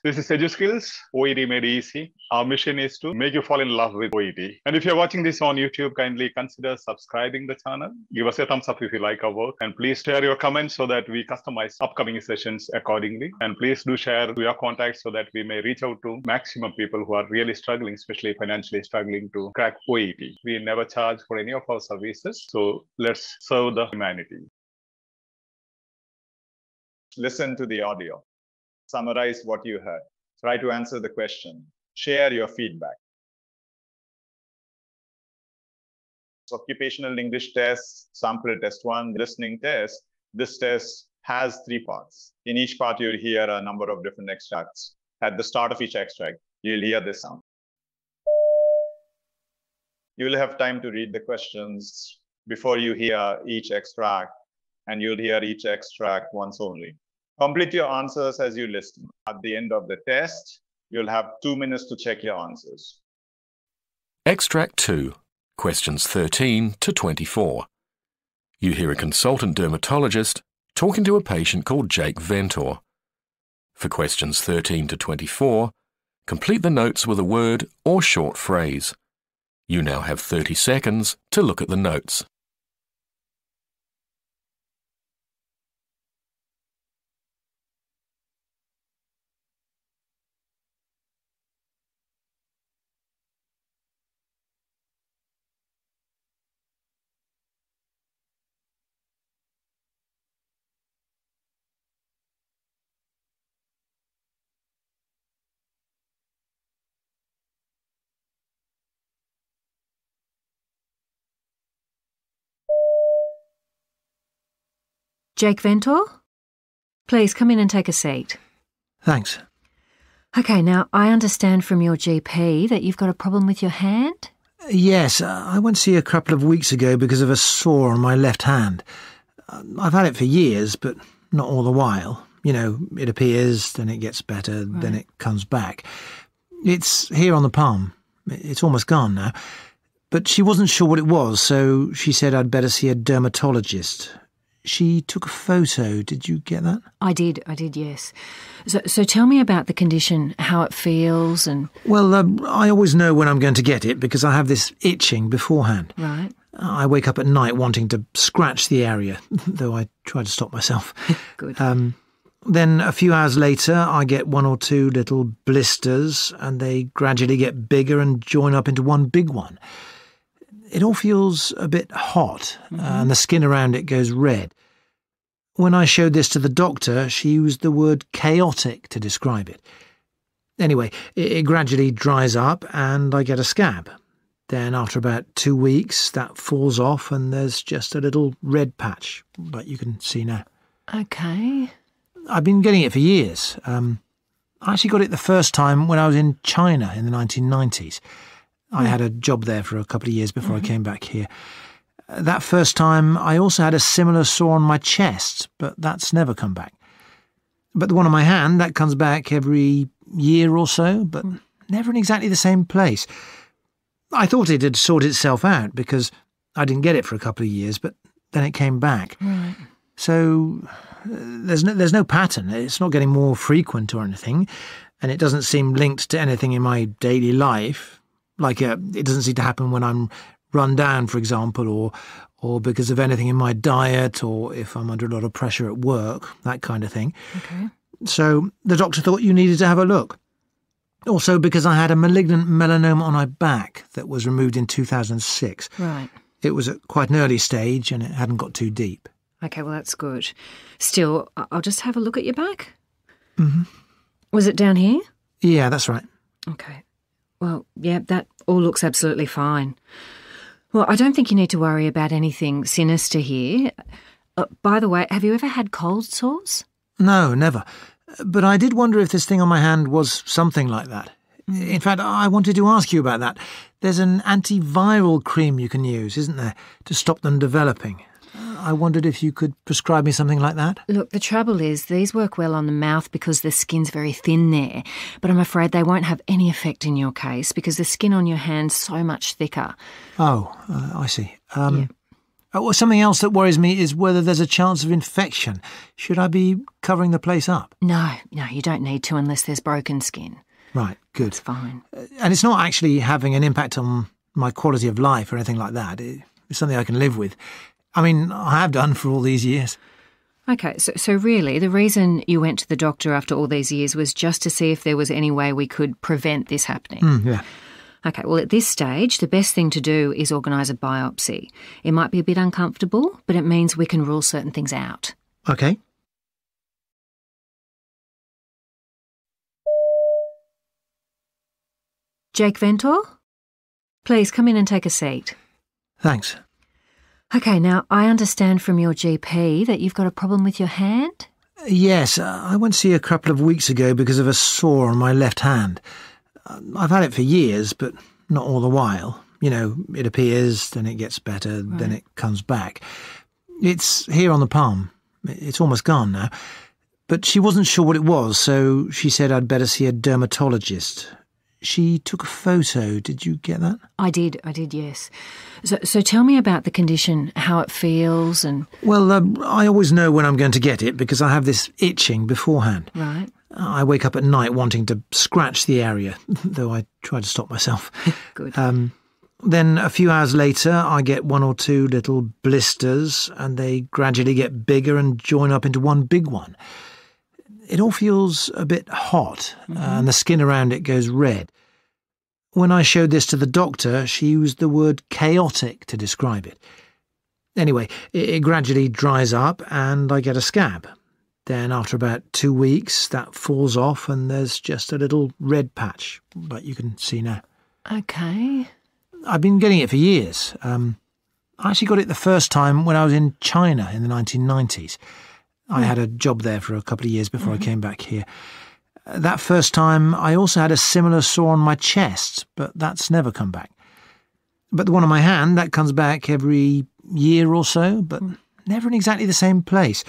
This is Edu Skills, OET made easy. Our mission is to make you fall in love with OET. And if you're watching this on YouTube, kindly consider subscribing the channel. Give us a thumbs up if you like our work. And please share your comments so that we customize upcoming sessions accordingly. And please do share to your contacts so that we may reach out to maximum people who are really struggling, especially financially struggling to crack OET. We never charge for any of our services. So let's serve the humanity. Listen to the audio. Summarize what you heard. Try to answer the question. Share your feedback. Occupational English test, sample test 1, listening test. This test has 3 parts. In each part, you'll hear a number of different extracts. At the start of each extract, you'll hear this sound. You'll have time to read the questions before you hear each extract, and you'll hear each extract once only. Complete your answers as you listen. At the end of the test, you'll have 2 minutes to check your answers. Extract 2, questions 13 to 24. You hear a consultant dermatologist talking to a patient called jvynk. For questions 13 to 24, complete the notes with a word or short phrase. You now have 30 seconds to look at the notes. jvynk, please come in and take a seat. Thanks. Okay, now I understand from your GP that you've got a problem with your hand? Yes, I went to see a couple of weeks ago because of a sore on my left hand. I've had it for years, but not all the while. You know, it appears, then it gets better, then it comes back. It's here on the palm. It's almost gone now. But she wasn't sure what it was, so she said I'd better see a dermatologist. She took a photo. Did you get that? I did, yes. So tell me about the condition, how it feels and... Well, I always know when I'm going to get it because I have this itching beforehand. Right. I wake up at night wanting to scratch the area, though I try to stop myself. Good. Then a few hours later, I get 1 or 2 little blisters and they gradually get bigger and join up into one big one. It all feels a bit hot, and the skin around it goes red. When I showed this to the doctor, she used the word chaotic to describe it. Anyway, it gradually dries up and I get a scab. Then after about 2 weeks, that falls off and there's just a little red patch, like you can see now. Okay. I've been getting it for years. I actually got it the first time when I was in China in the 1990s. I had a job there for a couple of years before I came back here. That first time, I also had a similar sore on my chest, but that's never come back. But the one on my hand, that comes back every year or so, but never in exactly the same place. I thought it had sorted itself out because I didn't get it for a couple of years, but then it came back. Right. So there's no pattern. It's not getting more frequent or anything, and it doesn't seem linked to anything in my daily life. Like it doesn't seem to happen when I'm run down, for example, or because of anything in my diet, or if I'm under a lot of pressure at work, that kind of thing. Okay. So the doctor thought you needed to have a look. Also because I had a malignant melanoma on my back that was removed in 2006. Right. It was at quite an early stage and it hadn't got too deep. Okay, well, that's good. Still, I'll just have a look at your back. Mm-hmm. Was it down here? Yeah, that's right. Okay. Well, yeah, that all looks absolutely fine. Well, I don't think you need to worry about anything sinister here. By the way, have you ever had cold sores? No, never. But I did wonder if this thing on my hand was something like that. In fact, I wanted to ask you about that. There's an antiviral cream you can use, isn't there, to stop them developing? I wondered if you could prescribe me something like that. Look, the trouble is these work well on the mouth because the skin's very thin there, but I'm afraid they won't have any effect in your case because the skin on your hand's so much thicker. Oh, I see. Yeah. Well, something else that worries me is whether there's a chance of infection. Should I be covering the place up? No, you don't need to unless there's broken skin. Right, good. It's fine. And it's not actually having an impact on my quality of life or anything like that. It's something I can live with. I mean, I have done for all these years. Okay, so really the reason you went to the doctor after all these years was just to see if there was any way we could prevent this happening? Yeah. Okay, well, at this stage, the best thing to do is organise a biopsy. It might be a bit uncomfortable, but it means we can rule certain things out. Okay. Jake Ventor? Please come in and take a seat. Thanks. Okay, now, I understand from your GP that you've got a problem with your hand? Yes, I went to see a couple of weeks ago because of a sore on my left hand. I've had it for years, but not all the while. You know, it appears, then it gets better, then it comes back. It's here on the palm. It's almost gone now. But she wasn't sure what it was, so she said I'd better see a dermatologist. She took a photo. Did you get that? I did, yes. So tell me about the condition, how it feels and... Well, I always know when I'm going to get it because I have this itching beforehand. Right. I wake up at night wanting to scratch the area, though I try to stop myself. Good. Then a few hours later, I get one or two little blisters, and they gradually get bigger and join up into one big one. It all feels a bit hot, and the skin around it goes red. When I showed this to the doctor, she used the word chaotic to describe it. Anyway, it gradually dries up, and I get a scab. Then after about 2 weeks, that falls off and there's just a little red patch, like you can see now. Okay. I've been getting it for years. I actually got it the first time when I was in China in the 1990s. I had a job there for a couple of years before I came back here. That first time, I also had a similar sore on my chest, but that's never come back. But the one on my hand, that comes back every year or so, but never in exactly the same place.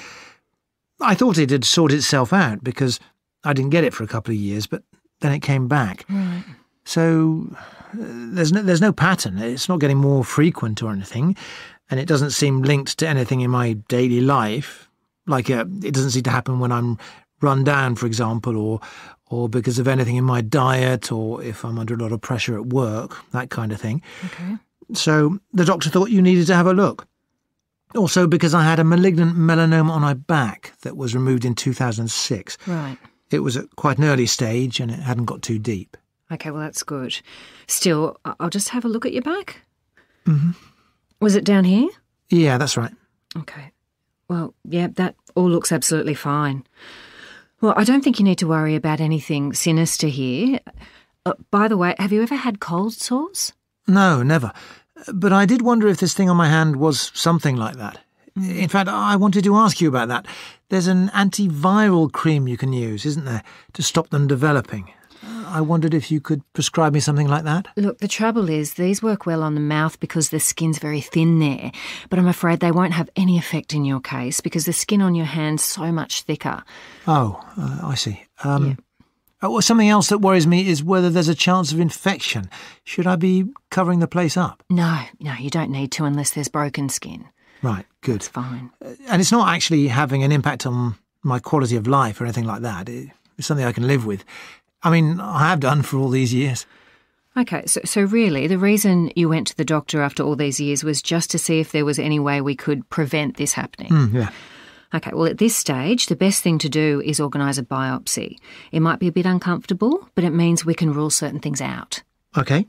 I thought it had sorted itself out because I didn't get it for a couple of years, but then it came back. Right. So there's no pattern. It's not getting more frequent or anything, and it doesn't seem linked to anything in my daily life. Like it doesn't seem to happen when I'm run down, for example, or because of anything in my diet, or if I'm under a lot of pressure at work, that kind of thing. Okay. So the doctor thought you needed to have a look. Also because I had a malignant melanoma on my back that was removed in 2006. Right. It was at quite an early stage and it hadn't got too deep. Okay, well, that's good. Still, I'll just have a look at your back. Mm-hmm. Was it down here? Yeah, that's right. Okay. Well, yeah, that all looks absolutely fine. Well, I don't think you need to worry about anything sinister here. By the way, have you ever had cold sores? No, never. But I did wonder if this thing on my hand was something like that. In fact, I wanted to ask you about that. There's an antiviral cream you can use, isn't there, to stop them developing? I wondered if you could prescribe me something like that. Look, the trouble is these work well on the mouth because the skin's very thin there, but I'm afraid they won't have any effect in your case because the skin on your hand's so much thicker. Oh, I see. Yeah. Well, something else that worries me is whether there's a chance of infection. Should I be covering the place up? No, you don't need to unless there's broken skin. Right, good. It's fine. And it's not actually having an impact on my quality of life or anything like that. It's something I can live with. I mean, I have done for all these years. Okay, so really the reason you went to the doctor after all these years was just to see if there was any way we could prevent this happening? Yeah. Okay, well, at this stage, the best thing to do is organise a biopsy. It might be a bit uncomfortable, but it means we can rule certain things out. Okay.